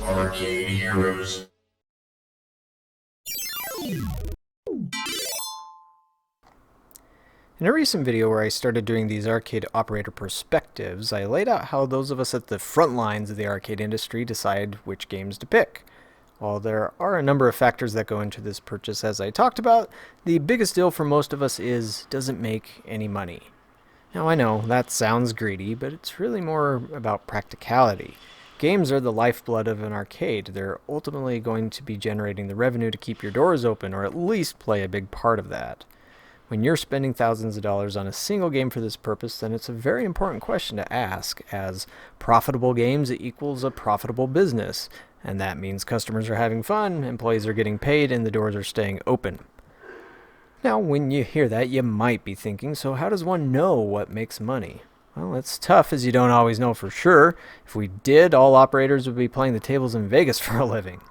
Arcade Heroes. In a recent video where I started doing these arcade operator perspectives, I laid out how those of us at the front lines of the arcade industry decide which games to pick. While there are a number of factors that go into this purchase as I talked about, the biggest deal for most of us is, does it make any money? Now I know, that sounds greedy, but it's really more about practicality. Games are the lifeblood of an arcade. They're ultimately going to be generating the revenue to keep your doors open, or at least play a big part of that. When you're spending thousands of dollars on a single game for this purpose, then it's a very important question to ask, as profitable games equals a profitable business, and that means customers are having fun, employees are getting paid, and the doors are staying open. Now, when you hear that, you might be thinking, so how does one know what makes money? Well, it's tough as you don't always know for sure. If we did, all operators would be playing the tables in Vegas for a living.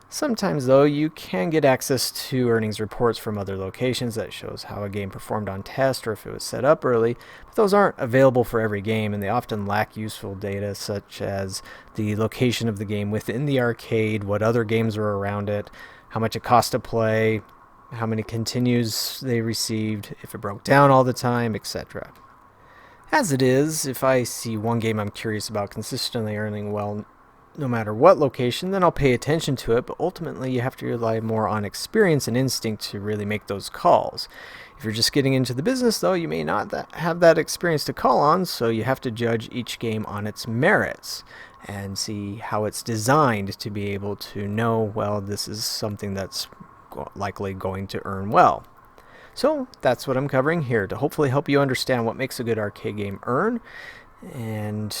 Sometimes, though, you can get access to earnings reports from other locations that shows how a game performed on test or if it was set up early, but those aren't available for every game, and they often lack useful data such as the location of the game within the arcade, what other games were around it, how much it cost to play, how many continues they received, if it broke down all the time, etc. As it is, if I see one game I'm curious about consistently earning well no matter what location, then I'll pay attention to it, but ultimately you have to rely more on experience and instinct to really make those calls. If you're just getting into the business, though, you may not have that experience to call on, so you have to judge each game on its merits and see how it's designed to be able to know, well, this is something that's likely going to earn well. So that's what I'm covering here, to hopefully help you understand what makes a good arcade game earn, and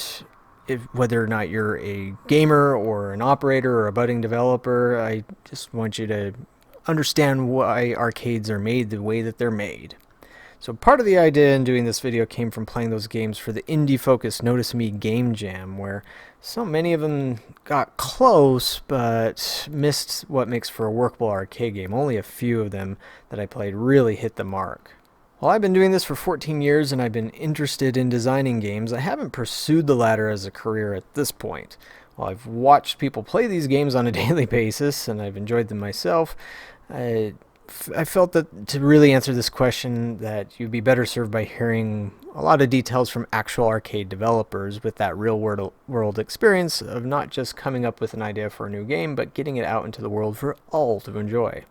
whether or not you're a gamer or an operator or a budding developer, I just want you to understand why arcades are made the way that they're made. So part of the idea in doing this video came from playing those games for the indie-focused Notice Me Game Jam, where so many of them got close but missed what makes for a workable arcade game. Only a few of them that I played really hit the mark. While I've been doing this for 14 years and I've been interested in designing games, I haven't pursued the latter as a career at this point. While I've watched people play these games on a daily basis and I've enjoyed them myself, I felt that to really answer this question that you'd be better served by hearing a lot of details from actual arcade developers with that real world experience of not just coming up with an idea for a new game, but getting it out into the world for all to enjoy.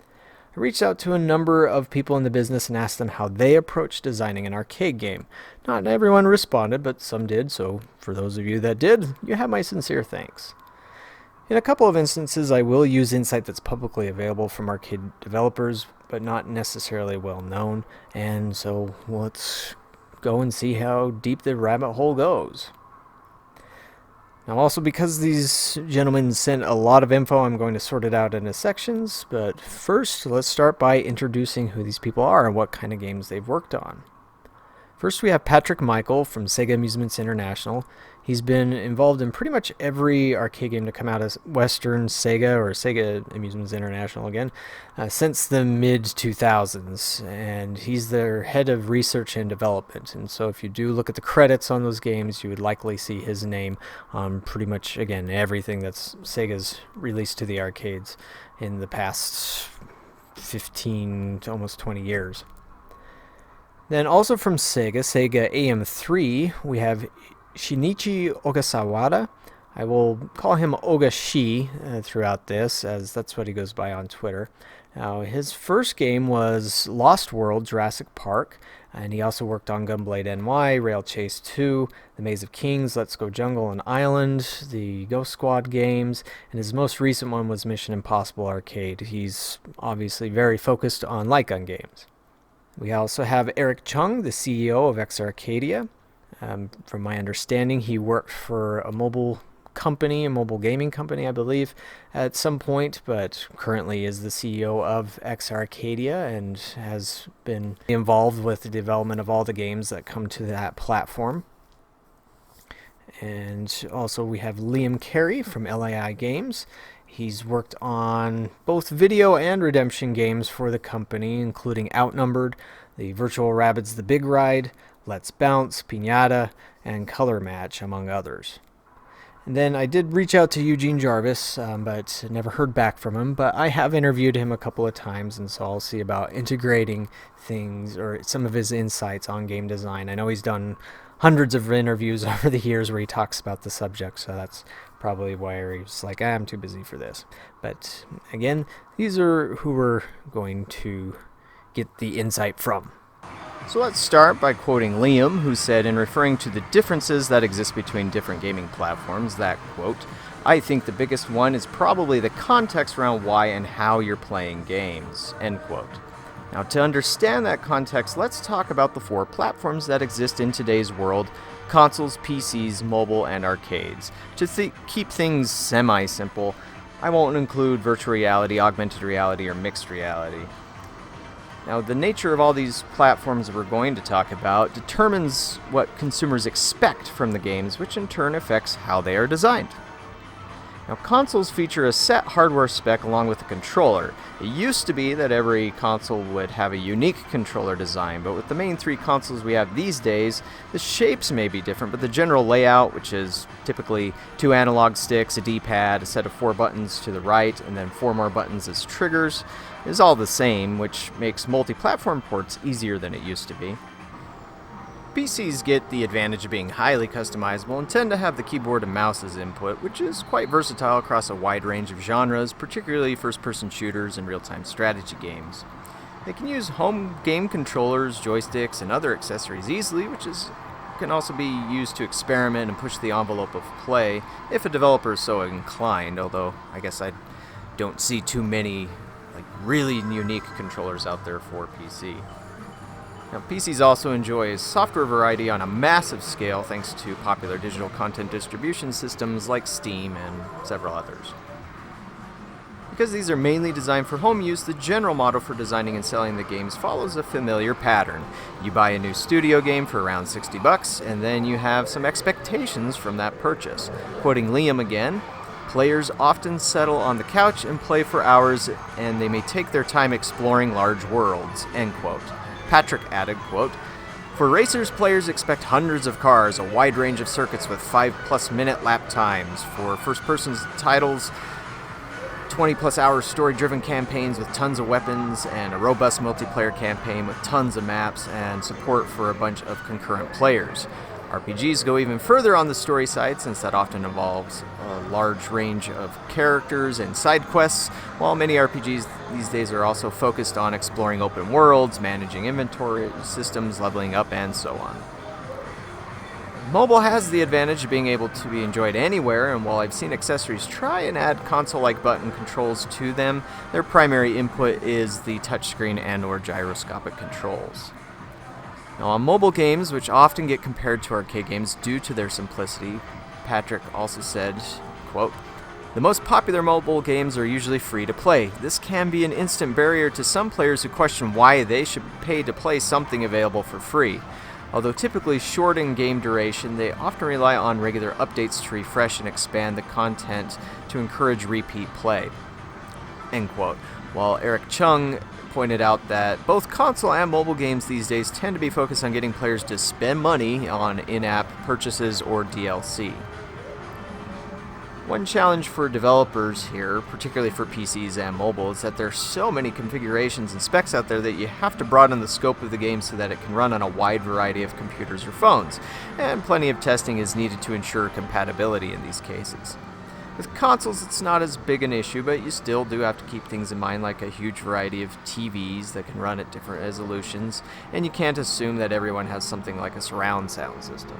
I reached out to a number of people in the business and asked them how they approached designing an arcade game. Not everyone responded, but some did, so for those of you that did, you have my sincere thanks. In a couple of instances, I will use insight that's publicly available from arcade developers, but not necessarily well known, and so let's go and see how deep the rabbit hole goes. Now, also because these gentlemen sent a lot of info, I'm going to sort it out into sections, but first let's start by introducing who these people are and what kind of games they've worked on. First, we have Patrick Michael from Sega Amusements International. He's been involved in pretty much every arcade game to come out of Western Sega, or Sega Amusements International again, since the mid-2000s, and he's their head of research and development. And so if you do look at the credits on those games, you would likely see his name on pretty much, again, everything that's Sega's released to the arcades in the past 15 to almost 20 years. Then also from Sega AM3, we have Shinichi Ogasawara. I will call him Ogashi throughout this, as that's what he goes by on Twitter. Now, his first game was Lost World Jurassic Park, and he also worked on Gunblade NY, Rail Chase 2, The Maze of Kings, Let's Go Jungle and Island, the Ghost Squad games, and his most recent one was Mission Impossible Arcade. He's obviously very focused on light gun games. We also have Eric Chung, the CEO of exA-Arcadia. From my understanding, he worked for a mobile gaming company, I believe, at some point, but currently is the CEO of exA-Arcadia and has been involved with the development of all the games that come to that platform. And also we have Liam Carey from LAI Games. He's worked on both video and redemption games for the company, including Outnumbered, the Virtual Rabbids The Big Ride, Let's Bounce, Pinata, and Color Match, among others. And then I did reach out to Eugene Jarvis, but never heard back from him. But I have interviewed him a couple of times, and so I'll see about integrating things or some of his insights on game design. I know he's done hundreds of interviews over the years where he talks about the subject, so that's probably why he's like, I'm too busy for this. But again, these are who we're going to get the insight from. So let's start by quoting Liam, who said, in referring to the differences that exist between different gaming platforms, that, quote, I think the biggest one is probably the context around why and how you're playing games, end quote. Now, to understand that context, let's talk about the four platforms that exist in today's world: consoles, PCs, mobile, and arcades. To keep things semi-simple, I won't include virtual reality, augmented reality, or mixed reality. Now, the nature of all these platforms that we're going to talk about determines what consumers expect from the games, which in turn affects how they are designed. Now, consoles feature a set hardware spec along with a controller. It used to be that every console would have a unique controller design, but with the main three consoles we have these days, the shapes may be different, but the general layout, which is typically 2 analog sticks, a D-pad, a set of 4 buttons to the right, and then 4 more buttons as triggers, is all the same, which makes multi-platform ports easier than it used to be. PCs get the advantage of being highly customizable and tend to have the keyboard and mouse as input, which is quite versatile across a wide range of genres, particularly first-person shooters and real-time strategy games. They can use home game controllers, joysticks, and other accessories easily, can also be used to experiment and push the envelope of play if a developer is so inclined, although I guess I don't see too many really unique controllers out there for PC. Now, PCs also enjoy software variety on a massive scale thanks to popular digital content distribution systems like Steam and several others. Because these are mainly designed for home use, the general model for designing and selling the games follows a familiar pattern. You buy a new studio game for around $60, and then you have some expectations from that purchase. Quoting Liam again, players often settle on the couch and play for hours, and they may take their time exploring large worlds, end quote. Patrick added, quote, for racers, players expect hundreds of cars, a wide range of circuits with 5+ minute lap times. For first-person titles, 20+ hour story-driven campaigns with tons of weapons, and a robust multiplayer campaign with tons of maps and support for a bunch of concurrent players. RPGs go even further on the story side, since that often involves a large range of characters and side quests, while many RPGs these days are also focused on exploring open worlds, managing inventory systems, leveling up, and so on. Mobile has the advantage of being able to be enjoyed anywhere, and while I've seen accessories try and add console-like button controls to them, their primary input is the touchscreen and/or gyroscopic controls. Now, on mobile games, which often get compared to arcade games due to their simplicity, Patrick also said, quote, the most popular mobile games are usually free to play. This can be an instant barrier to some players who question why they should pay to play something available for free. Although typically short in game duration, they often rely on regular updates to refresh and expand the content to encourage repeat play, end quote. While Eric Chung pointed out that both console and mobile games these days tend to be focused on getting players to spend money on in-app purchases or DLC. One challenge for developers here, particularly for PCs and mobile, is that there are so many configurations and specs out there that you have to broaden the scope of the game so that it can run on a wide variety of computers or phones, and plenty of testing is needed to ensure compatibility in these cases. With consoles, it's not as big an issue, but you still do have to keep things in mind, like a huge variety of TVs that can run at different resolutions, and you can't assume that everyone has something like a surround sound system.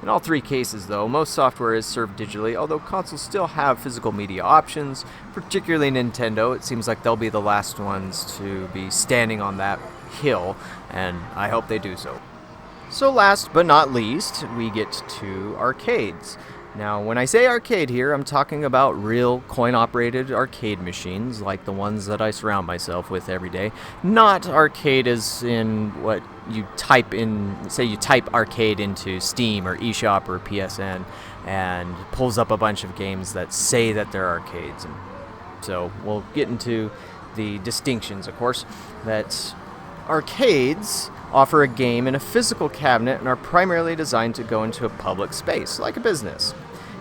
In all three cases, though, most software is served digitally, although consoles still have physical media options, particularly Nintendo. It seems like they'll be the last ones to be standing on that hill, and I hope they do so. So last but not least, we get to arcades. Now, when I say arcade here, I'm talking about real coin-operated arcade machines, like the ones that I surround myself with every day. Not arcade as in what you type in, say you type arcade into Steam or eShop or PSN, and pulls up a bunch of games that say that they're arcades. And so we'll get into the distinctions, of course, that arcades offer a game in a physical cabinet and are primarily designed to go into a public space, like a business.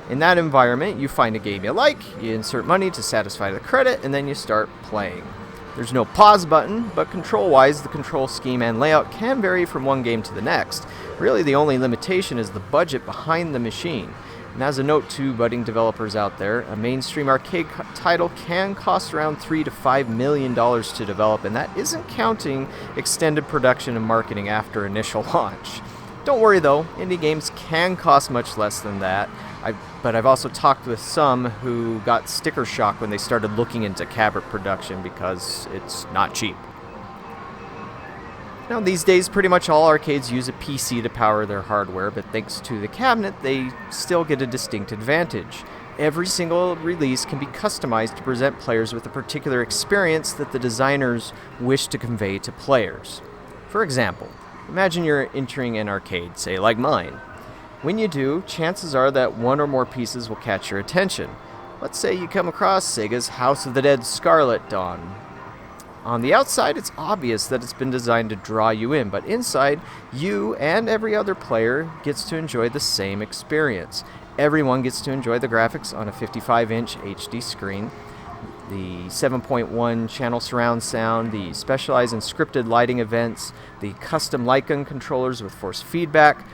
In that environment, you find a game you like, you insert money to satisfy the credit, and then you start playing. There's no pause button, but control-wise, the control scheme and layout can vary from one game to the next. Really, the only limitation is the budget behind the machine. And as a note to budding developers out there, a mainstream arcade title can cost around $3 to $5 million to develop, and that isn't counting extended production and marketing after initial launch. Don't worry though, indie games can cost much less than that, but I've also talked with some who got sticker shock when they started looking into cabinet production because it's not cheap. Now these days pretty much all arcades use a PC to power their hardware, but thanks to the cabinet they still get a distinct advantage. Every single release can be customized to present players with a particular experience that the designers wish to convey to players. For example, imagine you're entering an arcade, say like mine. When you do, chances are that one or more pieces will catch your attention. Let's say you come across Sega's House of the Dead Scarlet Dawn. On the outside, it's obvious that it's been designed to draw you in, but inside, you and every other player gets to enjoy the same experience. Everyone gets to enjoy the graphics on a 55-inch HD screen, the 7.1 channel surround sound, the specialized and scripted lighting events, the custom light gun controllers with force feedback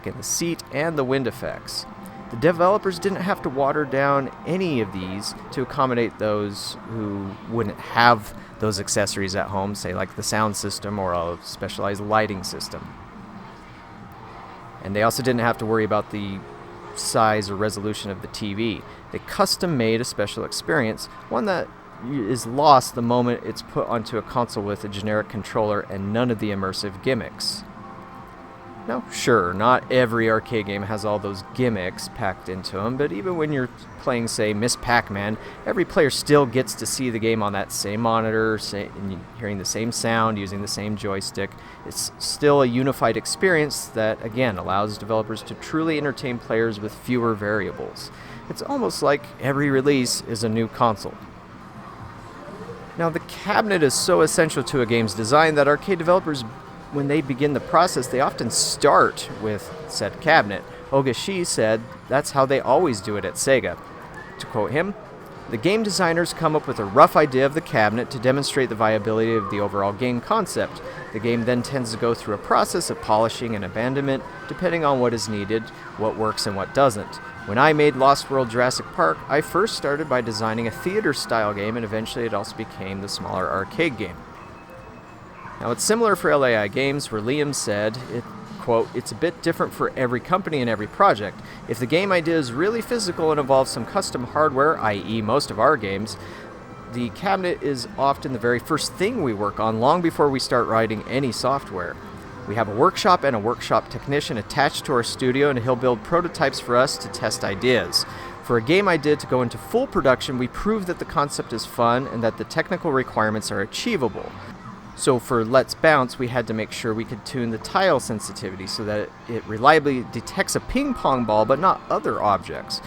in the seat, and the wind effects. The developers didn't have to water down any of these to accommodate those who wouldn't have those accessories at home, say like the sound system or a specialized lighting system. And they also didn't have to worry about the size or resolution of the TV. They custom made a special experience, one that is lost the moment it's put onto a console with a generic controller and none of the immersive gimmicks. Now, sure, not every arcade game has all those gimmicks packed into them, but even when you're playing, say, Miss Pac-Man, every player still gets to see the game on that same monitor, hearing the same sound, using the same joystick. It's still a unified experience that, again, allows developers to truly entertain players with fewer variables. It's almost like every release is a new console. Now, the cabinet is so essential to a game's design that arcade developers, when they begin the process, they often start with said cabinet. Ogashi said that's how they always do it at Sega. To quote him, "The game designers come up with a rough idea of the cabinet to demonstrate the viability of the overall game concept. The game then tends to go through a process of polishing and abandonment, depending on what is needed, what works and what doesn't. When I made Lost World Jurassic Park, I first started by designing a theater-style game, and eventually it also became the smaller arcade game." Now it's similar for LAI Games, where Liam said, quote, "It's a bit different for every company and every project. If the game idea is really physical and involves some custom hardware, i.e. most of our games, the cabinet is often the very first thing we work on long before we start writing any software. We have a workshop and a workshop technician attached to our studio, and he'll build prototypes for us to test ideas. For a game idea to go into full production, we prove that the concept is fun and that the technical requirements are achievable. So for Let's Bounce, we had to make sure we could tune the tile sensitivity so that it reliably detects a ping pong ball but not other objects.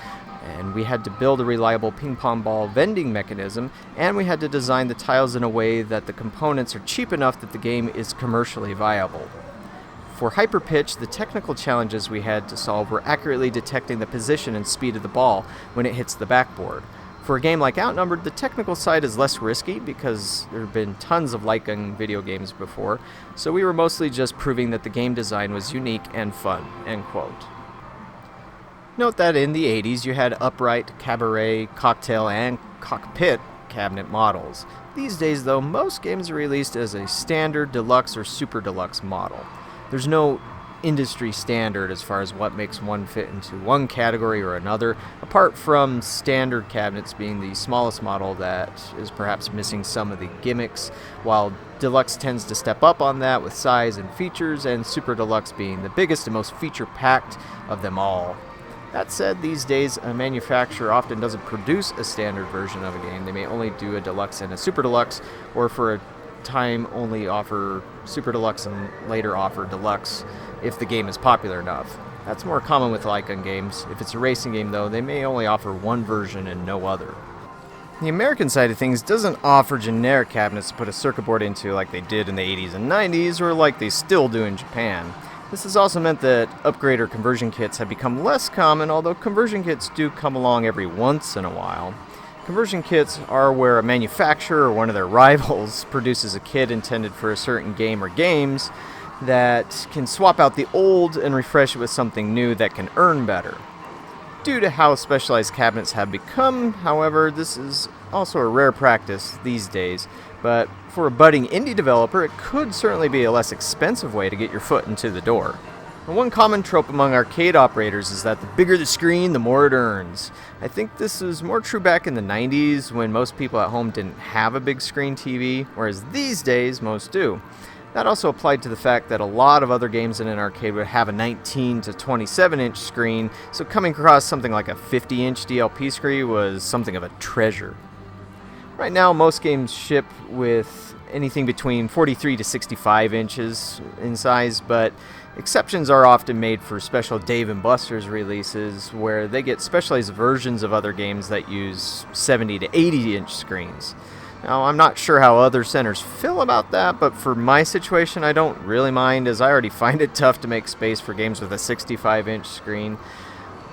And we had to build a reliable ping pong ball vending mechanism, and we had to design the tiles in a way that the components are cheap enough that the game is commercially viable. For Hyperpitch, the technical challenges we had to solve were accurately detecting the position and speed of the ball when it hits the backboard. For a game like Outnumbered, the technical side is less risky because there have been tons of light gun video games before, so we were mostly just proving that the game design was unique and fun." End quote. Note that in the 80s you had upright, cabaret, cocktail, and cockpit cabinet models. These days, though, most games are released as a standard, deluxe, or super deluxe model. There's no industry standard as far as what makes one fit into one category or another, apart from standard cabinets being the smallest model that is perhaps missing some of the gimmicks, while deluxe tends to step up on that with size and features, and super deluxe being the biggest and most feature-packed of them all. That said, these days a manufacturer often doesn't produce a standard version of a game. They may only do a deluxe and a super deluxe, or for a time only offer super deluxe and later offer deluxe if the game is popular enough. That's more common with light gun games. If it's a racing game, though, they may only offer one version and no other. The American side of things doesn't offer generic cabinets to put a circuit board into like they did in the 80s and 90s, or like they still do in Japan. This has also meant that upgrade or conversion kits have become less common, although conversion kits do come along every once in a while. Conversion kits are where a manufacturer or one of their rivals produces a kit intended for a certain game or games that can swap out the old and refresh it with something new that can earn better. Due to how specialized cabinets have become, however, this is also a rare practice these days, but for a budding indie developer, it could certainly be a less expensive way to get your foot into the door. And one common trope among arcade operators is that the bigger the screen, the more it earns. I think this was more true back in the 90s when most people at home didn't have a big screen TV, whereas these days most do. That also applied to the fact that a lot of other games in an arcade would have a 19 to 27 inch screen, so coming across something like a 50 inch DLP screen was something of a treasure. Right now, most games ship with anything between 43 to 65 inches in size, but exceptions are often made for special Dave & Buster's releases, where they get specialized versions of other games that use 70 to 80 inch screens. Now, I'm not sure how other centers feel about that, but for my situation, I don't really mind, as I already find it tough to make space for games with a 65-inch screen.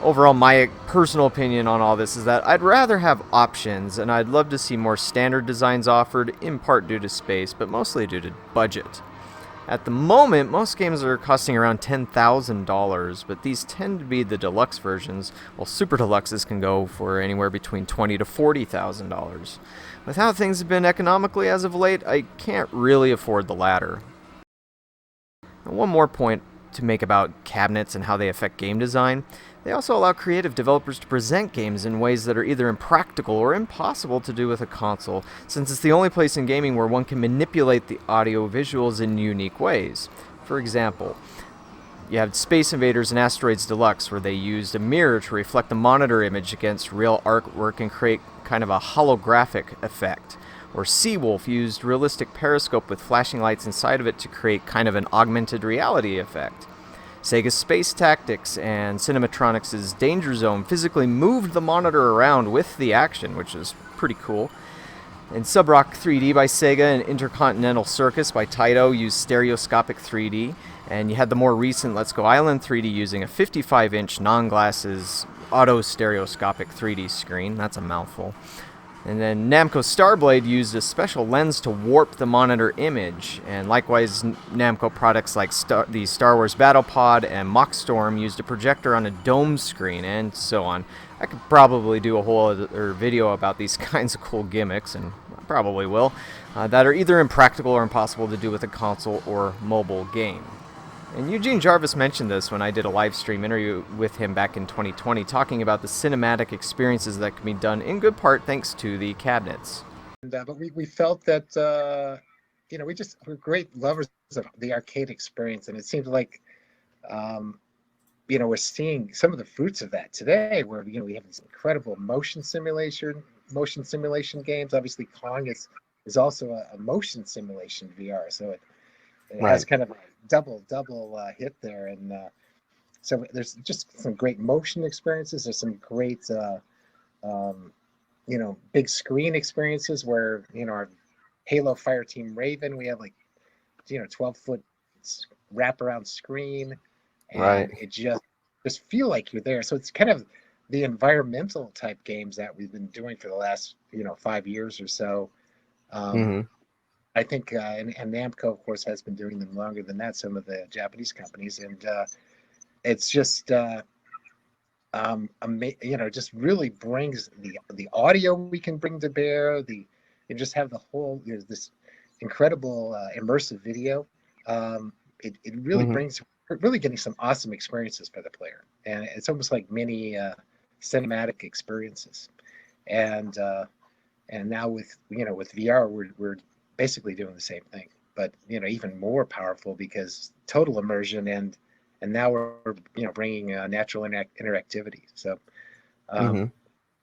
Overall, my personal opinion on all this is that I'd rather have options, and I'd love to see more standard designs offered, in part due to space, but mostly due to budget. At the moment, most games are costing around $10,000, but these tend to be the deluxe versions, while super deluxes can go for anywhere between $20,000 to $40,000. With how things have been economically as of late, I can't really afford the latter. And one more point to make about cabinets and how they affect game design. They also allow creative developers to present games in ways that are either impractical or impossible to do with a console, since it's the only place in gaming where one can manipulate the audio visuals in unique ways. For example, you have Space Invaders and Asteroids Deluxe, where they used a mirror to reflect the monitor image against real artwork and create kind of a holographic effect. Or Seawolf used realistic periscope with flashing lights inside of it to create kind of an augmented reality effect. Sega's Space Tactics and Cinematronics' Danger Zone physically moved the monitor around with the action, which is pretty cool. And Subrock 3D by Sega and Intercontinental Circus by Taito used stereoscopic 3D. And you had the more recent Let's Go Island 3D using a 55-inch non-glasses auto-stereoscopic 3D screen. That's a mouthful. And then Namco Starblade used a special lens to warp the monitor image, and likewise Namco products like the Star Wars Battle Pod and Mockstorm used a projector on a dome screen, and so on. I could probably do a whole other video about these kinds of cool gimmicks, and I probably will, that are either impractical or impossible to do with a console or mobile game. And Eugene Jarvis mentioned this when I did a live stream interview with him back in 2020, talking about the cinematic experiences that can be done in good part thanks to the cabinets. But we felt that, we're great lovers of the arcade experience. And it seems like, we're seeing some of the fruits of that today, where, we have these incredible motion simulation games. Obviously, Kong is also a motion simulation VR. So it Right. has kind of a double hit there, and so there's just some great motion experiences. There's some great big screen experiences where our Halo Fireteam Raven, we have 12-foot wraparound screen, and Right. it just feel like you're there. So it's kind of the environmental type games that we've been doing for the last 5 years or so. Mm-hmm. I think, and Namco, of course, has been doing them longer than that, some of the Japanese companies. And it's just, just really brings the audio we can bring to bear, and just have the whole, this incredible immersive video. It really Mm-hmm. brings, really getting some awesome experiences for the player. And it's almost like mini cinematic experiences. And now with VR, we're basically doing the same thing, but even more powerful because total immersion, and now we're bringing natural interactivity. So, Mm-hmm.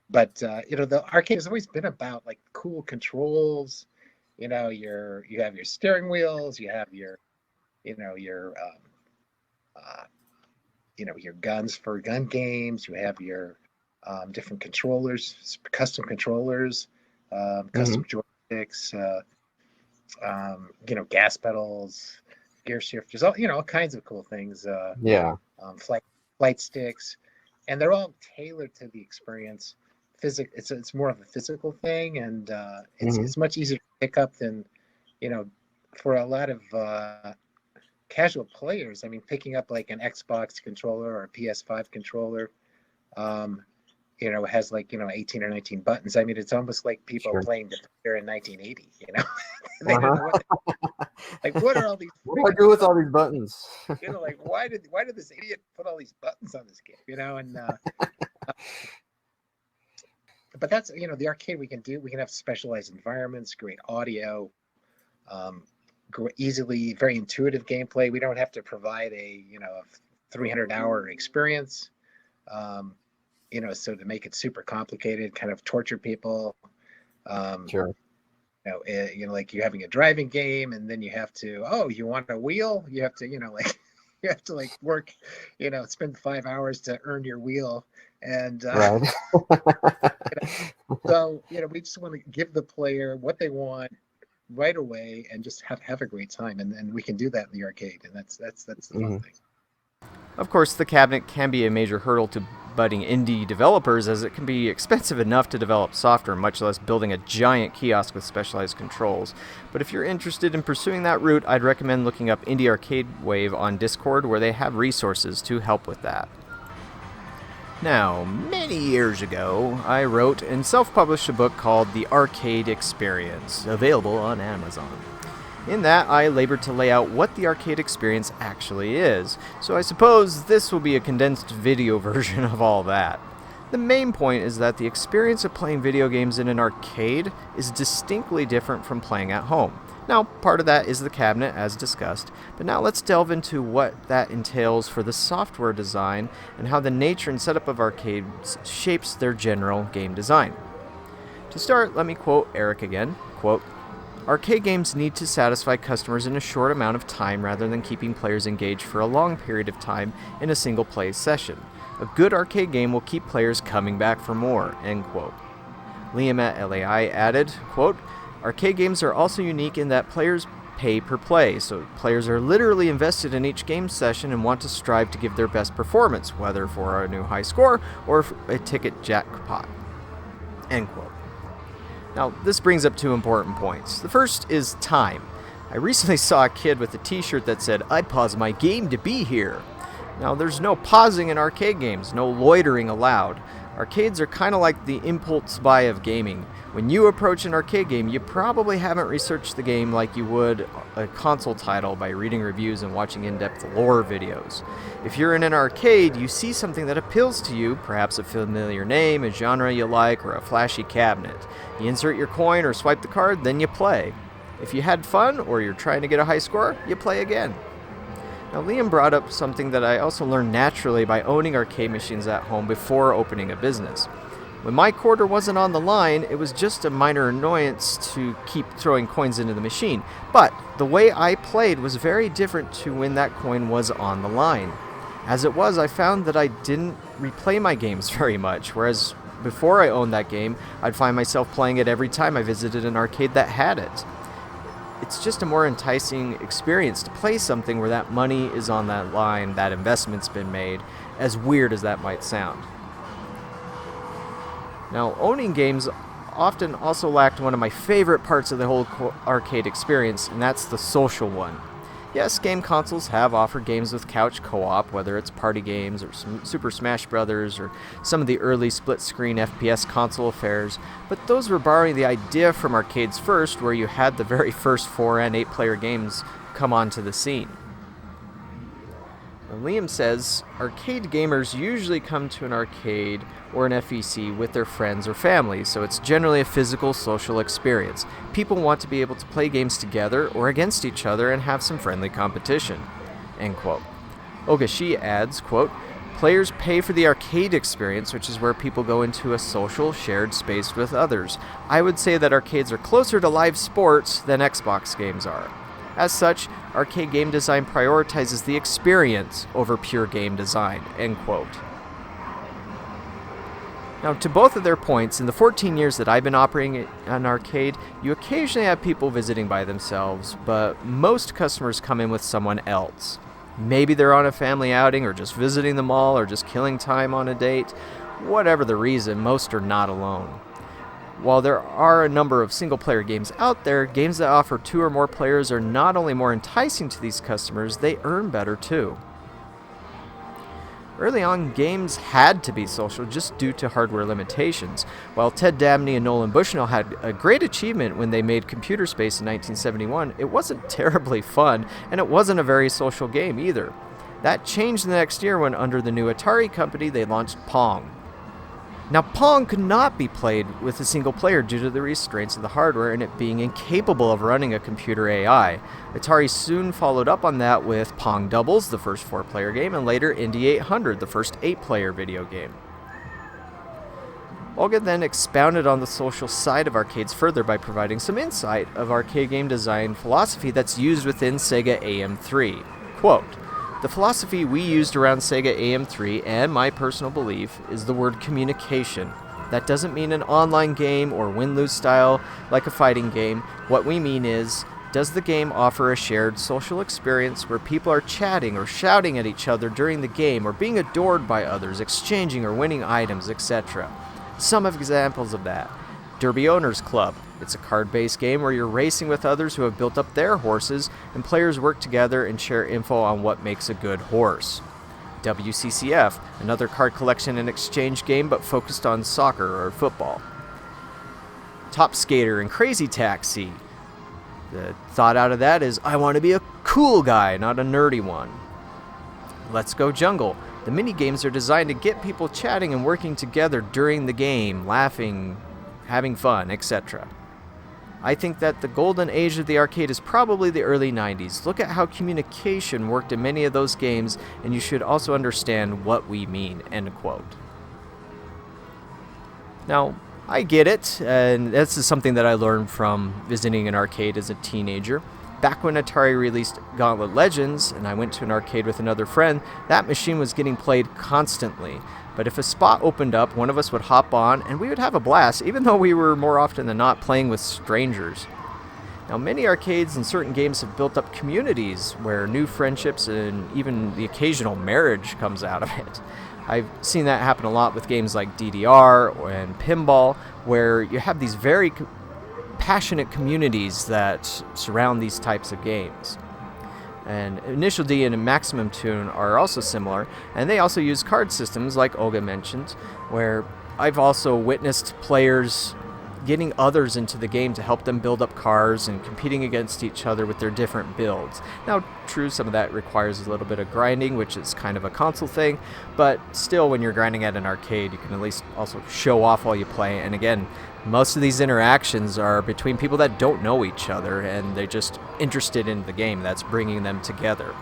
but the arcade has always been about cool controls. You have your steering wheels, you have your your guns for gun games, you have your different controllers, custom controllers. custom joysticks, gas pedals, gear shifters, all kinds of cool things. Yeah. Flight sticks, and they're all tailored to the experience. It's more of a physical thing, and it's much easier to pick up than, for a lot of casual players. I mean, picking up like an Xbox controller or a PS5 controller, has 18 or 19 buttons. I mean, it's almost like people playing the computer in 1980. They don't know what are all these? What do I do with all these buttons? Why did this idiot put all these buttons on this game? And but that's the arcade we can have specialized environments, great audio, easily very intuitive gameplay. We don't have to provide a 300-hour experience. So to make it super complicated, kind of torture people. Sure. Like you're having a driving game, and then you have to, you want a wheel? You have to, you have to work, spend 5 hours to earn your wheel. And right. So, we just want to give the player what they want right away and just have a great time. And we can do that in the arcade. And that's the fun thing. Of course, the cabinet can be a major hurdle to budding indie developers, as it can be expensive enough to develop software, much less building a giant kiosk with specialized controls. But if you're interested in pursuing that route, I'd recommend looking up Indie Arcade Wave on Discord, where they have resources to help with that. Now, many years ago, I wrote and self-published a book called The Arcade Experience, available on Amazon. In that, I labored to lay out what the arcade experience actually is, so I suppose this will be a condensed video version of all that. The main point is that the experience of playing video games in an arcade is distinctly different from playing at home. Now, part of that is the cabinet, as discussed, but now let's delve into what that entails for the software design and how the nature and setup of arcades shapes their general game design. To start, let me quote Eric again, quote, "Arcade games need to satisfy customers in a short amount of time rather than keeping players engaged for a long period of time in a single play session. A good arcade game will keep players coming back for more," end quote. Liam at LAI added, quote, "Arcade games are also unique in that players pay per play, so players are literally invested in each game session and want to strive to give their best performance, whether for a new high score or a ticket jackpot," end quote. Now, this brings up two important points. The first is time. I recently saw a kid with a t-shirt that said, "I pause my game to be here." Now, there's no pausing in arcade games, no loitering allowed. Arcades are kind of like the impulse buy of gaming. When you approach an arcade game, you probably haven't researched the game like you would a console title by reading reviews and watching in-depth lore videos. If you're in an arcade, you see something that appeals to you, perhaps a familiar name, a genre you like, or a flashy cabinet. You insert your coin or swipe the card, then you play. If you had fun or you're trying to get a high score, you play again. Now, Liam brought up something that I also learned naturally by owning arcade machines at home before opening a business. When my quarter wasn't on the line, it was just a minor annoyance to keep throwing coins into the machine. But the way I played was very different to when that coin was on the line. As it was, I found that I didn't replay my games very much, whereas before I owned that game, I'd find myself playing it every time I visited an arcade that had it. It's just a more enticing experience to play something where that money is on that line, that investment's been made, as weird as that might sound. Now, owning games often also lacked one of my favorite parts of the whole arcade experience, and that's the social one. Yes, game consoles have offered games with couch co-op, whether it's party games or Super Smash Bros. Or some of the early split-screen FPS console affairs, but those were borrowing the idea from arcades first, where you had the very first 4 and 8 player games come onto the scene. Now, Liam says, arcade gamers usually come to an arcade or an FEC with their friends or family, so it's generally a physical social experience. People want to be able to play games together or against each other and have some friendly competition, end quote. Ogashi adds, quote, "Players pay for the arcade experience, which is where people go into a social, shared space with others. I would say that arcades are closer to live sports than Xbox games are. As such, arcade game design prioritizes the experience over pure game design," end quote. Now, to both of their points, in the 14 years that I've been operating an arcade, you occasionally have people visiting by themselves, but most customers come in with someone else. Maybe they're on a family outing, or just visiting the mall, or just killing time on a date. Whatever the reason, most are not alone. While there are a number of single-player games out there, games that offer 2 or more players are not only more enticing to these customers, they earn better too. Early on, games had to be social just due to hardware limitations. While Ted Dabney and Nolan Bushnell had a great achievement when they made Computer Space in 1971, it wasn't terribly fun, and it wasn't a very social game either. That changed the next year when, under the new Atari company, they launched Pong. Now, Pong could not be played with a single player due to the restraints of the hardware and it being incapable of running a computer AI. Atari soon followed up on that with Pong Doubles, the first 4-player game, and later Indy 800, the first 8-player video game. Olga then expounded on the social side of arcades further by providing some insight of arcade game design philosophy that's used within Sega AM3. Quote, "The philosophy we used around Sega AM3, and my personal belief, is the word communication. That doesn't mean an online game or win-lose style like a fighting game. What we mean is, does the game offer a shared social experience where people are chatting or shouting at each other during the game or being adored by others, exchanging or winning items, etc. Some examples of that. Derby Owners Club. It's a card-based game where you're racing with others who have built up their horses, and players work together and share info on what makes a good horse. WCCF, another card collection and exchange game but focused on soccer or football. Top Skater and Crazy Taxi. The thought out of that is, I want to be a cool guy, not a nerdy one. Let's Go Jungle. The mini-games are designed to get people chatting and working together during the game, laughing, having fun, etc. I think that the golden age of the arcade is probably the early 90s. Look at how communication worked in many of those games, and you should also understand what we mean," end quote. Now, I get it, and this is something that I learned from visiting an arcade as a teenager. Back when Atari released Gauntlet Legends, and I went to an arcade with another friend, that machine was getting played constantly. But if a spot opened up, one of us would hop on, and we would have a blast, even though we were more often than not playing with strangers. Now, many arcades and certain games have built up communities where new friendships and even the occasional marriage comes out of it. I've seen that happen a lot with games like DDR and Pinball, where you have these very passionate communities that surround these types of games. And Initial D and Maximum Tune are also similar, and they also use card systems like Olga mentioned, where I've also witnessed players getting others into the game to help them build up cars and competing against each other with their different builds. Now, true, some of that requires a little bit of grinding, which is kind of a console thing, but still, when you're grinding at an arcade, you can at least also show off while you play. And again, most of these interactions are between people that don't know each other, and they're just interested in the game that's bringing them together.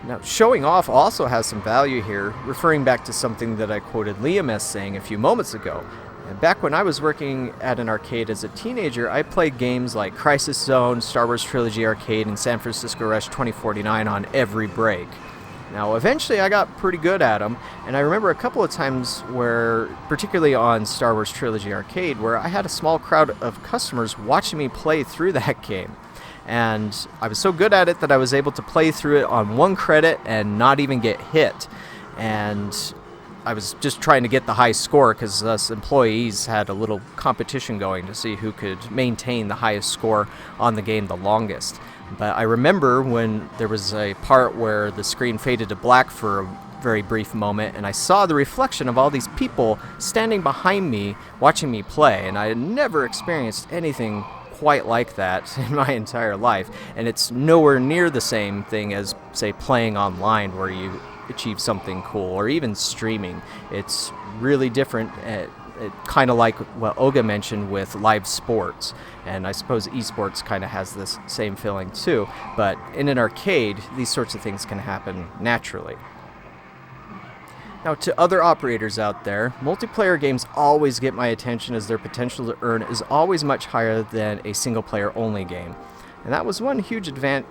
Now, showing off also has some value here, referring back to something that I quoted Liam as saying a few moments ago. And back when I was working at an arcade as a teenager, I played games like Crisis Zone, Star Wars Trilogy Arcade, and San Francisco Rush 2049 on every break. Now, eventually I got pretty good at them, and I remember a couple of times where, particularly on Star Wars Trilogy Arcade, where I had a small crowd of customers watching me play through that game. And I was so good at it that I was able to play through it on 1 credit and not even get hit. And I was just trying to get the high score because us employees had a little competition going to see who could maintain the highest score on the game the longest. But I remember when there was a part where the screen faded to black for a very brief moment, and I saw the reflection of all these people standing behind me watching me play, and I had never experienced anything quite like that in my entire life. And it's nowhere near the same thing as, say, playing online where you achieve something cool, or even streaming. It's really different. Kind of like what Olga mentioned with live sports, and I suppose esports kind of has this same feeling too, but in an arcade these sorts of things can happen naturally. Now, to other operators out there, multiplayer games always get my attention as their potential to earn is always much higher than a single player only game. And that was one huge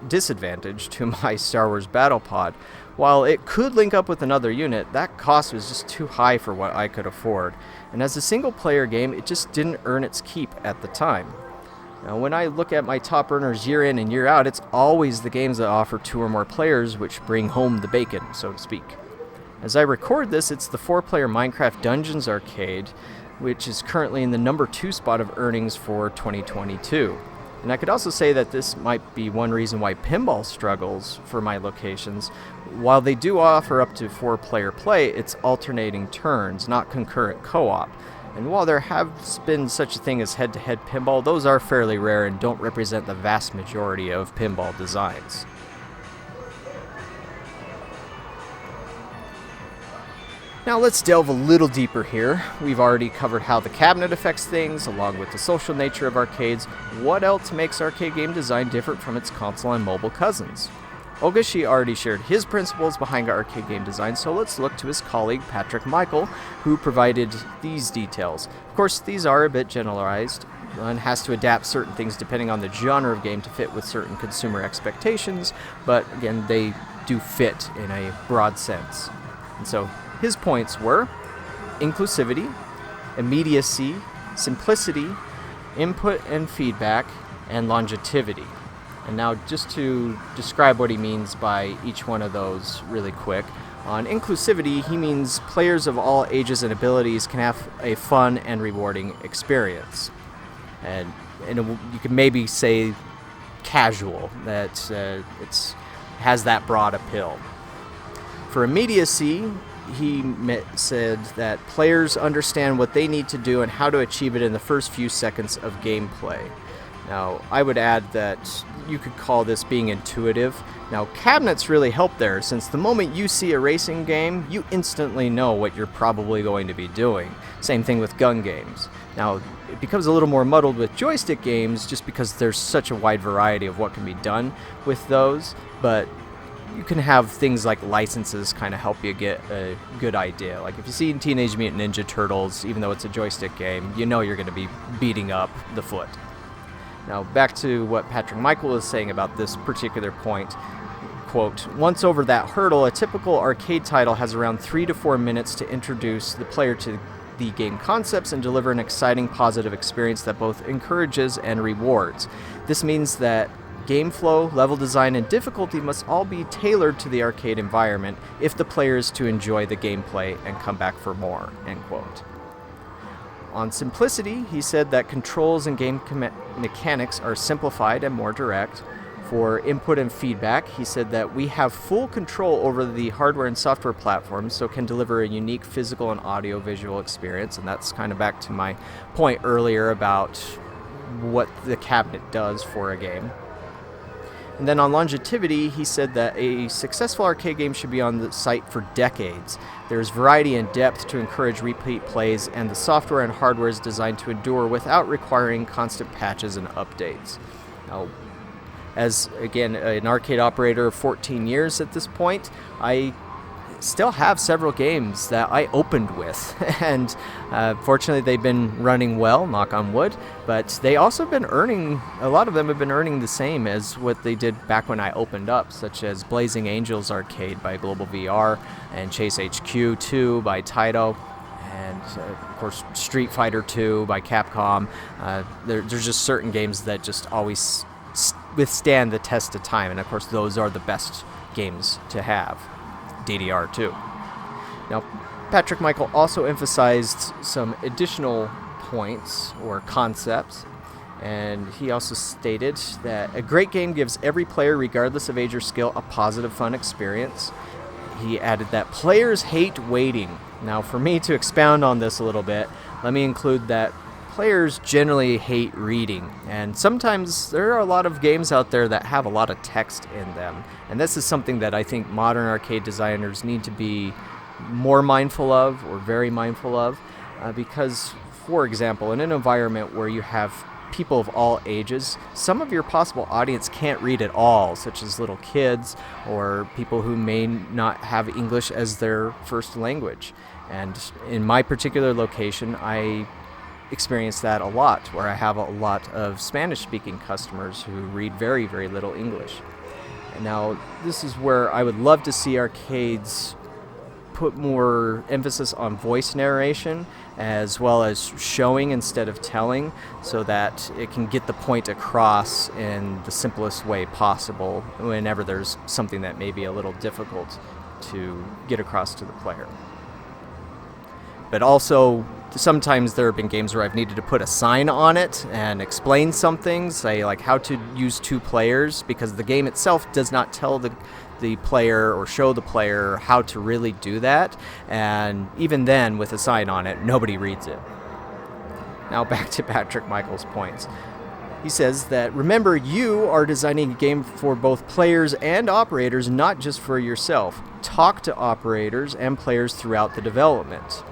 disadvantage to my Star Wars Battle Pod. While it could link up with another unit, that cost was just too high for what I could afford. And as a single-player game, it just didn't earn its keep at the time. Now, when I look at my top earners year in and year out, it's always the games that offer 2 or more players which bring home the bacon, so to speak. As I record this, it's the 4-player Minecraft Dungeons Arcade, which is currently in the number 2 spot of earnings for 2022. And I could also say that this might be one reason why pinball struggles for my locations. While they do offer up to 4-player play, it's alternating turns, not concurrent co-op. And while there has been such a thing as head-to-head pinball, those are fairly rare and don't represent the vast majority of pinball designs. Now let's delve a little deeper here. We've already covered how the cabinet affects things, along with the social nature of arcades. What else makes arcade game design different from its console and mobile cousins? Ogashi already shared his principles behind arcade game design, so let's look to his colleague Patrick Michael, who provided these details. Of course, these are a bit generalized. One has to adapt certain things depending on the genre of game to fit with certain consumer expectations, but again, they do fit in a broad sense. And so his points were inclusivity, immediacy, simplicity, input and feedback, and longevity. And now just to describe what he means by each one of those really quick. On inclusivity, he means players of all ages and abilities can have a fun and rewarding experience. And you could maybe say casual, that it has that broad appeal. For immediacy, he said that players understand what they need to do and how to achieve it in the first few seconds of gameplay. Now, I would add that you could call this being intuitive. Now, cabinets really help there, since the moment you see a racing game, you instantly know what you're probably going to be doing. Same thing with gun games. Now, it becomes a little more muddled with joystick games just because there's such a wide variety of what can be done with those, but you can have things like licenses kind of help you get a good idea. Like if you see Teenage Mutant Ninja Turtles, even though it's a joystick game, you know you're going to be beating up the foot. Now back to what Patrick Michael is saying about this particular point. Quote, once over that hurdle, a typical arcade title has around 3 to 4 minutes to introduce the player to the game concepts and deliver an exciting, positive experience that both encourages and rewards. This means that game flow, level design, and difficulty must all be tailored to the arcade environment if the player is to enjoy the gameplay and come back for more, end quote. On simplicity, he said that controls and game mechanics are simplified and more direct. For input and feedback, he said that we have full control over the hardware and software platforms, so can deliver a unique physical and audio-visual experience, and that's kind of back to my point earlier about what the cabinet does for a game. And then on longevity, he said that a successful arcade game should be on the site for decades. There's variety and depth to encourage repeat plays, and the software and hardware is designed to endure without requiring constant patches and updates. Now, as, again, an arcade operator of 14 years at this point, I still have several games that I opened with, and fortunately they've been running well, knock on wood, but they also have been earning, a lot of them have been earning the same as what they did back when I opened up, such as Blazing Angels Arcade by Global VR, and Chase HQ 2 by Taito, and of course Street Fighter 2 by Capcom. There's just certain games that just always withstand the test of time, and of course those are the best games to have. DDR2. Now, Patrick Michael also emphasized some additional points or concepts, and he also stated that a great game gives every player, regardless of age or skill, a positive, fun experience. He added that players hate waiting. Now, for me to expound on this a little bit, let me include that players generally hate reading, and sometimes there are a lot of games out there that have a lot of text in them, and this is something that I think modern arcade designers need to be more mindful of, or very mindful of, because, for example, in an environment where you have people of all ages, some of your possible audience can't read at all, such as little kids or people who may not have English as their first language. And in my particular location, I experienced that a lot, where I have a lot of Spanish-speaking customers who read very, very little English. And now, this is where I would love to see arcades put more emphasis on voice narration as well as showing instead of telling, so that it can get the point across in the simplest way possible whenever there's something that may be a little difficult to get across to the player. But also, sometimes there have been games where I've needed to put a sign on it and explain something, say like how to use 2 players, because the game itself does not tell the player or show the player how to really do that, and even then with a sign on it, nobody reads it. Now back to Patrick Michael's points. He says that, remember, you are designing a game for both players and operators, not just for yourself. Talk to operators and players throughout the development.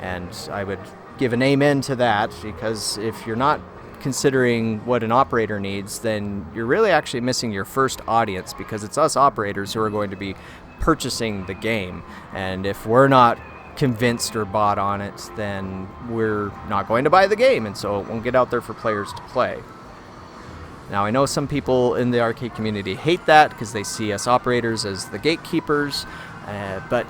And I would give an amen to that, because if you're not considering what an operator needs, then you're really actually missing your first audience, because it's us operators who are going to be purchasing the game. And if we're not convinced or bought on it, then we're not going to buy the game, and so it won't get out there for players to play. Now, I know some people in the arcade community hate that because they see us operators as the gatekeepers, but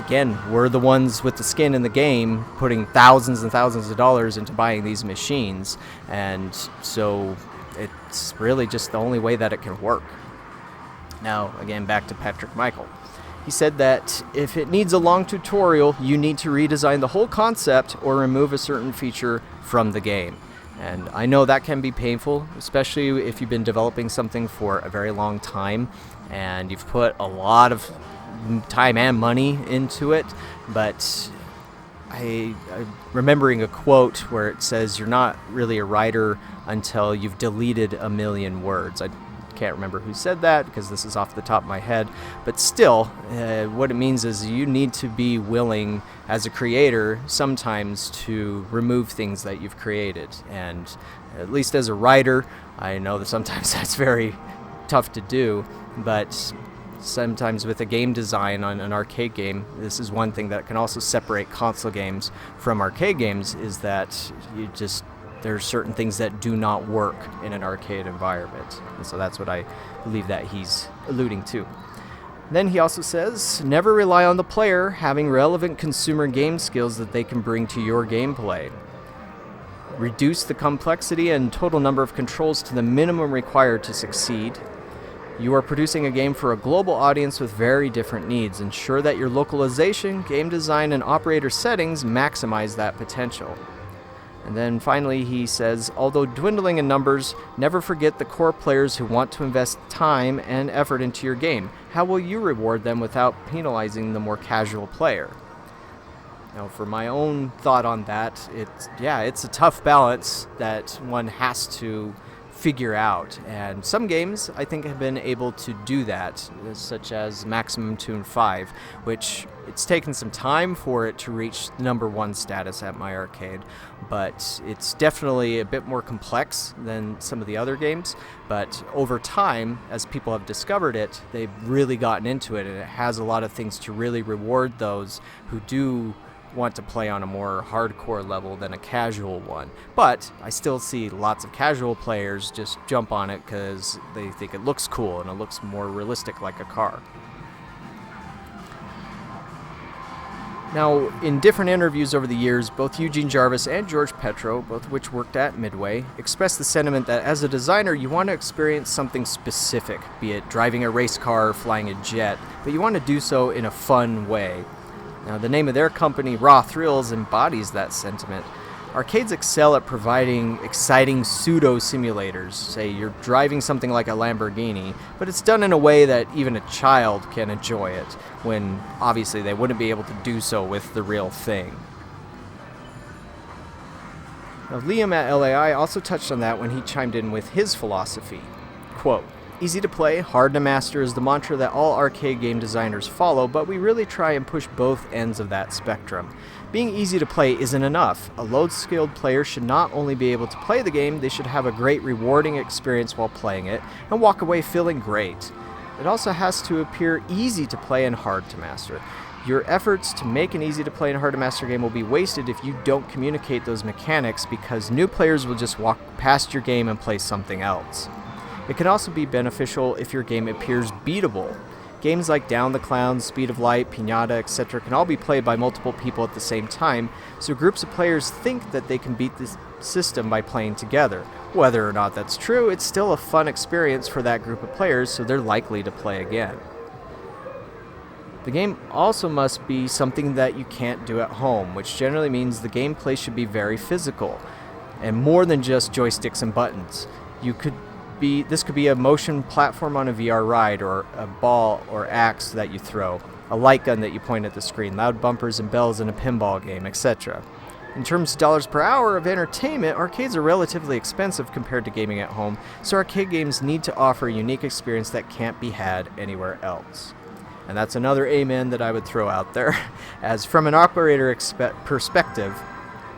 again, we're the ones with the skin in the game, putting thousands and thousands of dollars into buying these machines, and so it's really just the only way that it can work. Now, again, back to Patrick Michael. He said that if it needs a long tutorial, you need to redesign the whole concept or remove a certain feature from the game. And I know that can be painful, especially if you've been developing something for a very long time and you've put a lot of time and money into it. But I'm remembering a quote where it says you're not really a writer until you've deleted 1 million words. I can't remember who said that because this is off the top of my head, but still, what it means is you need to be willing as a creator sometimes to remove things that you've created. And at least as a writer, I know that sometimes that's very tough to do, but sometimes with a game design on an arcade game, this is one thing that can also separate console games from arcade games, is that there's certain things that do not work in an arcade environment. And so that's what I believe that he's alluding to. Then he also says, never rely on the player having relevant consumer game skills that they can bring to your gameplay. Reduce the complexity and total number of controls to the minimum required to succeed. You are producing a game for a global audience with very different needs. Ensure that your localization, game design, and operator settings maximize that potential. And then finally he says, although dwindling in numbers, never forget the core players who want to invest time and effort into your game. How will you reward them without penalizing the more casual player? Now, for my own thought on that, it's a tough balance that one has to figure out, and some games I think have been able to do that, such as Maximum Tune 5, which it's taken some time for it to reach #1 status at my arcade, but it's definitely a bit more complex than some of the other games. But over time, as people have discovered it, they've really gotten into it, and it has a lot of things to really reward those who do want to play on a more hardcore level than a casual one. But I still see lots of casual players just jump on it because they think it looks cool and it looks more realistic like a car. Now, in different interviews over the years, both Eugene Jarvis and George Petro, both of which worked at Midway, expressed the sentiment that as a designer you want to experience something specific, be it driving a race car or flying a jet, but you want to do so in a fun way. Now, the name of their company, Raw Thrills, embodies that sentiment. Arcades excel at providing exciting pseudo-simulators. Say you're driving something like a Lamborghini, but it's done in a way that even a child can enjoy it, when obviously they wouldn't be able to do so with the real thing. Now, Liam at LAI also touched on that when he chimed in with his philosophy. Quote, easy to play, hard to master is the mantra that all arcade game designers follow, but we really try and push both ends of that spectrum. Being easy to play isn't enough. A low-skilled player should not only be able to play the game, they should have a great rewarding experience while playing it and walk away feeling great. It also has to appear easy to play and hard to master. Your efforts to make an easy-to-play and hard-to-master game will be wasted if you don't communicate those mechanics, because new players will just walk past your game and play something else. It can also be beneficial if your game appears beatable. Games like Down the Clowns, Speed of Light, Pinata, etc. can all be played by multiple people at the same time, so groups of players think that they can beat the system by playing together. Whether or not that's true, it's still a fun experience for that group of players, so they're likely to play again. The game also must be something that you can't do at home, which generally means the gameplay should be very physical, and more than just joysticks and buttons. This could be a motion platform on a VR ride, or a ball or axe that you throw, a light gun that you point at the screen, loud bumpers and bells in a pinball game, etc. In terms of dollars per hour of entertainment, arcades are relatively expensive compared to gaming at home, so arcade games need to offer a unique experience that can't be had anywhere else. And that's another amen that I would throw out there, as from an operator perspective,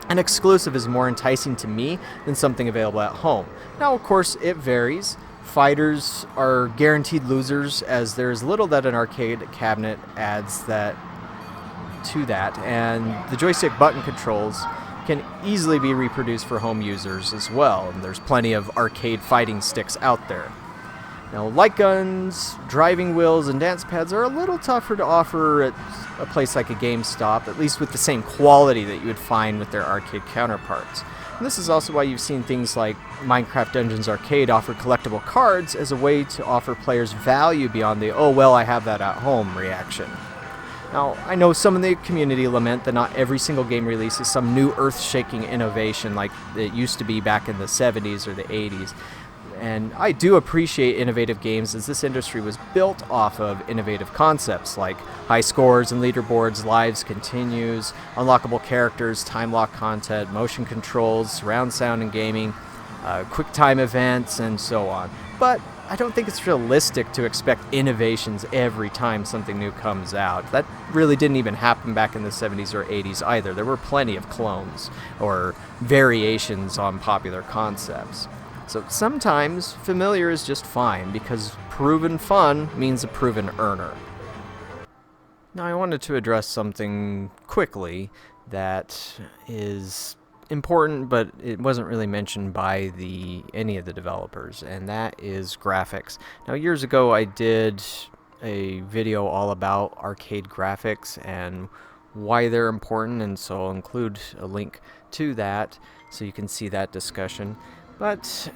an exclusive is more enticing to me than something available at home. Now, of course, it varies. Fighters are guaranteed losers, as there's little that an arcade cabinet adds to that, and the joystick button controls can easily be reproduced for home users as well, and there's plenty of arcade fighting sticks out there. Now, light guns, driving wheels, and dance pads are a little tougher to offer at a place like a GameStop, at least with the same quality that you would find with their arcade counterparts. And this is also why you've seen things like Minecraft Dungeons Arcade offer collectible cards as a way to offer players value beyond the, oh well, I have that at home reaction. Now, I know some in the community lament that not every single game release is some new earth-shaking innovation like it used to be back in the 70s or the 80s. And I do appreciate innovative games, as this industry was built off of innovative concepts like high scores and leaderboards, lives continues, unlockable characters, time lock content, motion controls, surround sound in gaming, quick time events, and so on. But I don't think it's realistic to expect innovations every time something new comes out. That really didn't even happen back in the 70s or 80s either. There were plenty of clones or variations on popular concepts. So sometimes familiar is just fine, because proven fun means a proven earner. Now, I wanted to address something quickly that is important, but it wasn't really mentioned by any of the developers, and that is graphics. Now, years ago I did a video all about arcade graphics and why they're important, and so I'll include a link to that so you can see that discussion. But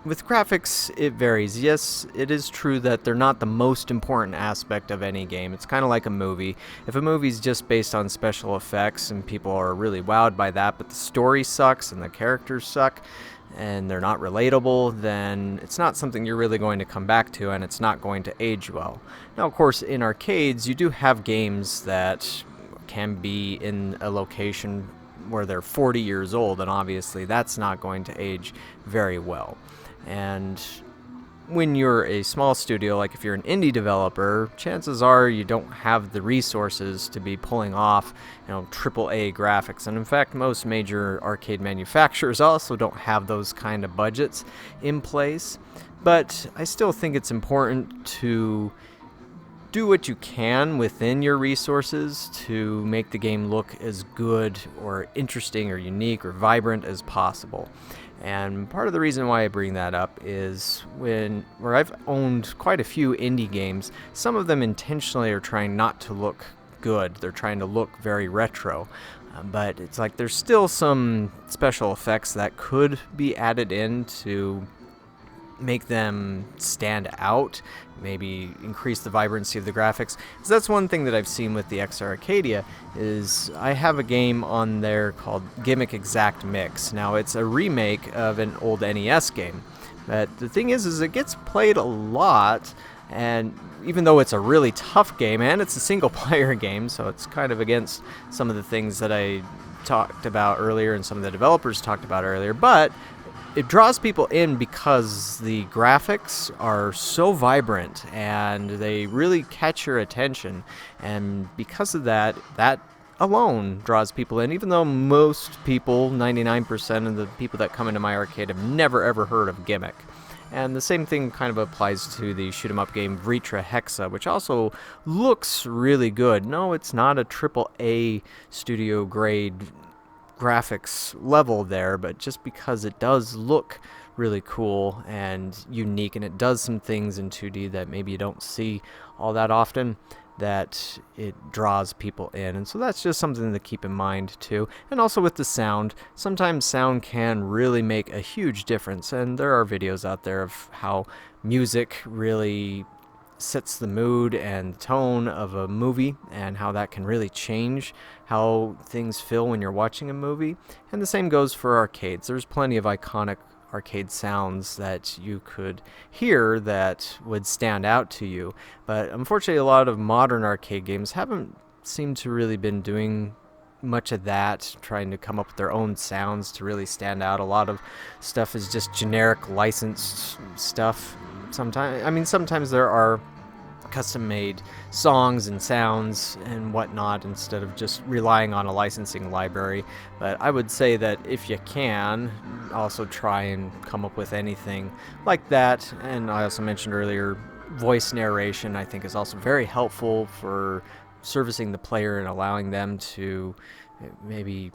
with graphics, it varies. Yes, it is true that they're not the most important aspect of any game. It's kind of like a movie. If a movie's just based on special effects and people are really wowed by that, but the story sucks and the characters suck and they're not relatable, then it's not something you're really going to come back to, and it's not going to age well. Now, of course, in arcades, you do have games that can be in a location where they're 40 years old, and obviously that's not going to age very well. And when you're a small studio, like if you're an indie developer, chances are you don't have the resources to be pulling off, AAA graphics. And in fact, most major arcade manufacturers also don't have those kind of budgets in place. But I still think it's important to do what you can within your resources to make the game look as good or interesting or unique or vibrant as possible. And part of the reason why I bring that up is where I've owned quite a few indie games, some of them intentionally are trying not to look good. They're trying to look very retro. But it's like there's still some special effects that could be added in to make them stand out, maybe increase the vibrancy of the graphics. So that's one thing that I've seen with the exA-Arcadia, is I have a game on there called Gimmick Exact Mix. Now, it's a remake of an old NES game, but the thing is it gets played a lot, and even though it's a really tough game, and it's a single player game, so it's kind of against some of the things that I talked about earlier and some of the developers talked about earlier, but it draws people in because the graphics are so vibrant and they really catch your attention, and because of that alone draws people in, even though most people, 99% of the people that come into my arcade, have never ever heard of Gimmick. And the same thing kind of applies to the shoot 'em up game Vritra Hexa, which also looks really good. No, it's not a AAA studio grade graphics level there, but just because it does look really cool and unique, and it does some things in 2D that maybe you don't see all that often, that it draws people in. And so that's just something to keep in mind too. And also with the sound, sometimes sound can really make a huge difference, and there are videos out there of how music really sets the mood and tone of a movie, and how that can really change how things feel when you're watching a movie. And the same goes for arcades. There's plenty of iconic arcade sounds that you could hear that would stand out to you, but unfortunately a lot of modern arcade games haven't seemed to really been doing much of that, trying to come up with their own sounds to really stand out. A lot of stuff is just generic licensed stuff. Sometimes there are custom-made songs and sounds and whatnot instead of just relying on a licensing library. But I would say that if you can, also try and come up with anything like that. And I also mentioned earlier, voice narration I think is also very helpful for servicing the player and allowing them to maybe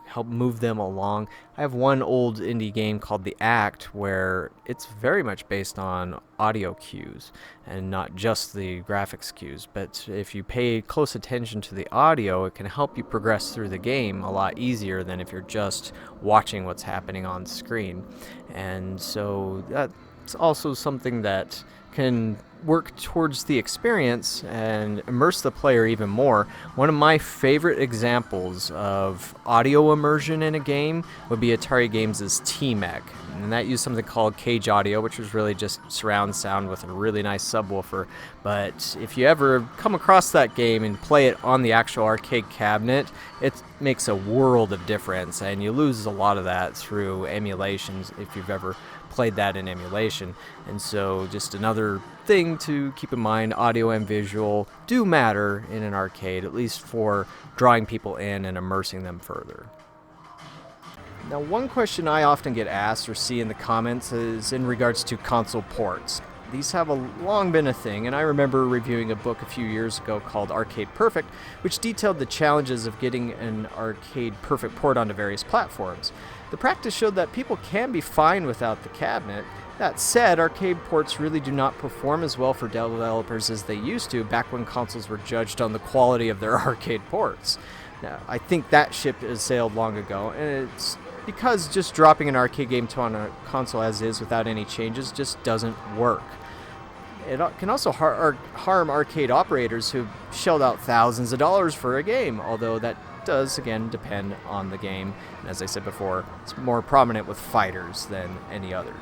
help move them along. I have one old indie game called The Act where it's very much based on audio cues and not just the graphics cues, but if you pay close attention to the audio, it can help you progress through the game a lot easier than if you're just watching what's happening on screen. And so that's also something that can work towards the experience and immerse the player even more. One of my favorite examples of audio immersion in a game would be Atari Games' T-Mech, and that used something called cage audio, which was really just surround sound with a really nice subwoofer. But if you ever come across that game and play it on the actual arcade cabinet, it makes a world of difference, and you lose a lot of that through emulations if you've ever played that in emulation. And so just another thing to keep in mind, audio and visual do matter in an arcade, at least for drawing people in and immersing them further. Now, one question I often get asked or see in the comments is in regards to console ports. These have long been a thing, and I remember reviewing a book a few years ago called Arcade Perfect, which detailed the challenges of getting an arcade perfect port onto various platforms. The practice showed that people can be fine without the cabinet. That said, arcade ports really do not perform as well for developers as they used to back when consoles were judged on the quality of their arcade ports. Now, I think that ship has sailed long ago, and it's because just dropping an arcade game on a console as is without any changes just doesn't work. It can also harm arcade operators who've shelled out thousands of dollars for a game, although that does, again, depend on the game. And as I said before, it's more prominent with fighters than any other.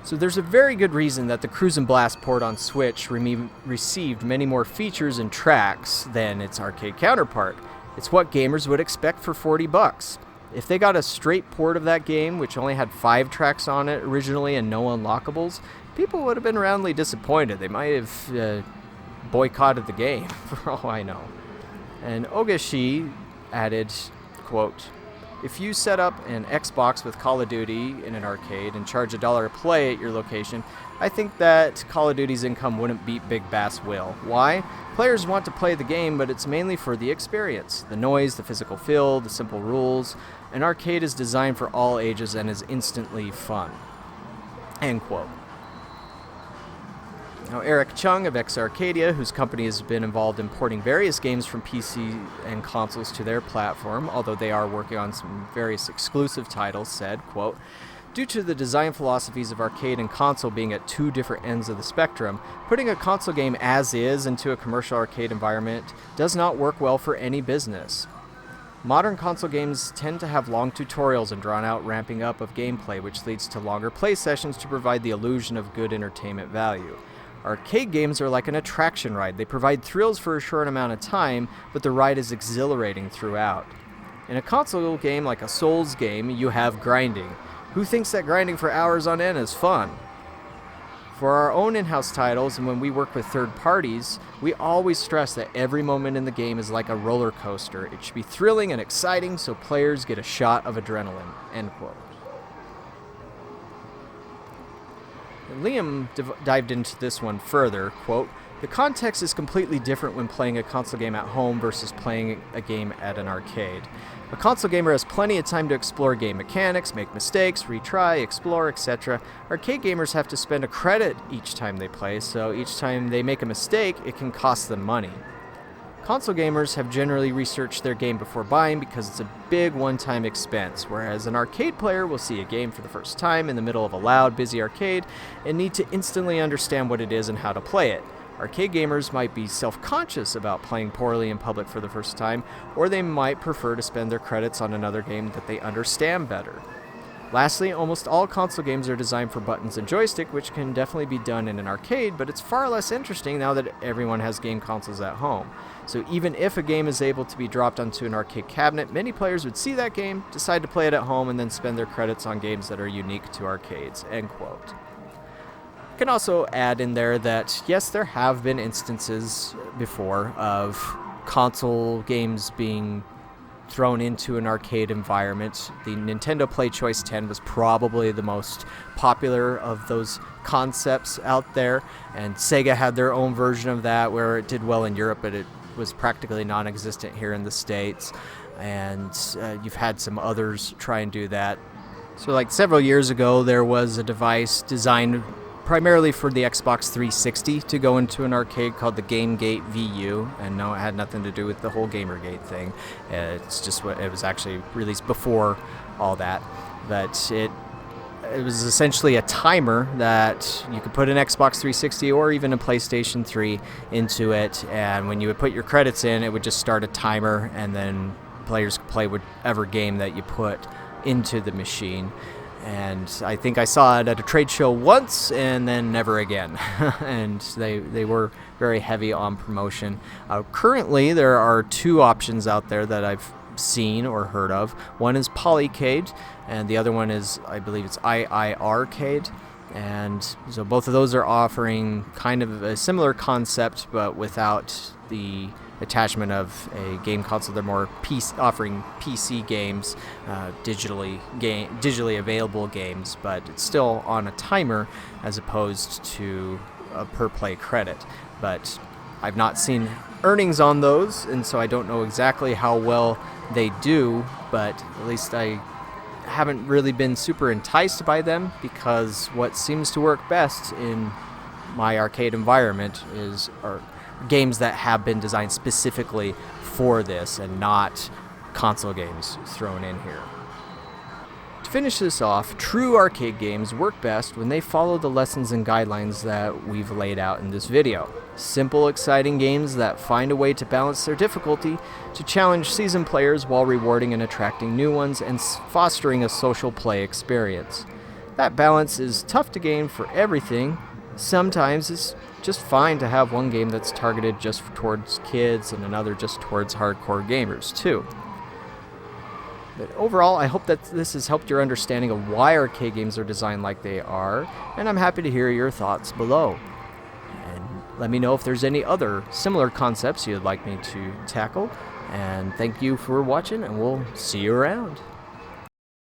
So there's a very good reason that the Cruise and Blast port on Switch received many more features and tracks than its arcade counterpart. It's what gamers would expect for $40. If they got a straight port of that game, which only had 5 tracks on it originally and no unlockables, people would have been roundly disappointed. They might have boycotted the game, for all I know. And Ogashi added, quote, "If you set up an Xbox with Call of Duty in an arcade and charge $1 a play at your location, I think that Call of Duty's income wouldn't beat Big Bass Will. Why? Players want to play the game, but it's mainly for the experience. The noise, the physical feel, the simple rules. An arcade is designed for all ages and is instantly fun." End quote. Now, Eric Chung of exA-Arcadia, whose company has been involved in porting various games from PC and consoles to their platform, although they are working on some various exclusive titles, said, quote, "Due to the design philosophies of arcade and console being at 2 different ends of the spectrum, putting a console game as is into a commercial arcade environment does not work well for any business. Modern console games tend to have long tutorials and drawn-out ramping up of gameplay, which leads to longer play sessions to provide the illusion of good entertainment value. Arcade games are like an attraction ride. They provide thrills for a short amount of time, but the ride is exhilarating throughout. In a console game like a Souls game, you have grinding. Who thinks that grinding for hours on end is fun? For our own in-house titles, and when we work with third parties, we always stress that every moment in the game is like a roller coaster. It should be thrilling and exciting so players get a shot of adrenaline." End quote. Liam dived into this one further, quote, "The context is completely different when playing a console game at home versus playing a game at an arcade. A console gamer has plenty of time to explore game mechanics, make mistakes, retry, explore, etc. Arcade gamers have to spend a credit each time they play, so each time they make a mistake, it can cost them money. Console gamers have generally researched their game before buying because it's a big one-time expense, whereas an arcade player will see a game for the first time in the middle of a loud, busy arcade and need to instantly understand what it is and how to play it. Arcade gamers might be self-conscious about playing poorly in public for the first time, or they might prefer to spend their credits on another game that they understand better. Lastly, almost all console games are designed for buttons and joystick, which can definitely be done in an arcade, but it's far less interesting now that everyone has game consoles at home. So even if a game is able to be dropped onto an arcade cabinet, many players would see that game, decide to play it at home, and then spend their credits on games that are unique to arcades." End quote. I can also add in there that, yes, there have been instances before of console games being thrown into an arcade environment. The Nintendo Play Choice 10 was probably the most popular of those concepts out there, and Sega had their own version of that where it did well in Europe, but it was practically non-existent here in the States, and you've had some others try and do that. So like several years ago, there was a device designed primarily for the Xbox 360 to go into an arcade called the GameGate VU, and no, it had nothing to do with the whole Gamergate thing. It's just what it was actually released before all that. But it was essentially a timer that you could put an Xbox 360 or even a PlayStation 3 into it, and when you would put your credits in, it would just start a timer, and then players could play whatever game that you put into the machine. And I think I saw it at a trade show once and then never again. And they were very heavy on promotion. Currently, there are two options out there that I've seen or heard of. One is Polycade, and the other one is, I believe it's exA-Arcadia. And so both of those are offering kind of a similar concept, but without the attachment of a game console. They're more offering PC games, digitally available games, but it's still on a timer as opposed to a per play credit. But I've not seen earnings on those, and so I don't know exactly how well they do, but at least I haven't really been super enticed by them, because what seems to work best in my arcade environment are games that have been designed specifically for this and not console games thrown in here. To finish this off, true arcade games work best when they follow the lessons and guidelines that we've laid out in this video. Simple, exciting games that find a way to balance their difficulty to challenge seasoned players while rewarding and attracting new ones and fostering a social play experience. That balance is tough to gain for everything. Sometimes it's just fine to have one game that's targeted just towards kids and another just towards hardcore gamers too. But overall, I hope that this has helped your understanding of why arcade games are designed like they are, and I'm happy to hear your thoughts below. And let me know if there's any other similar concepts you'd like me to tackle. And thank you for watching, and we'll see you around.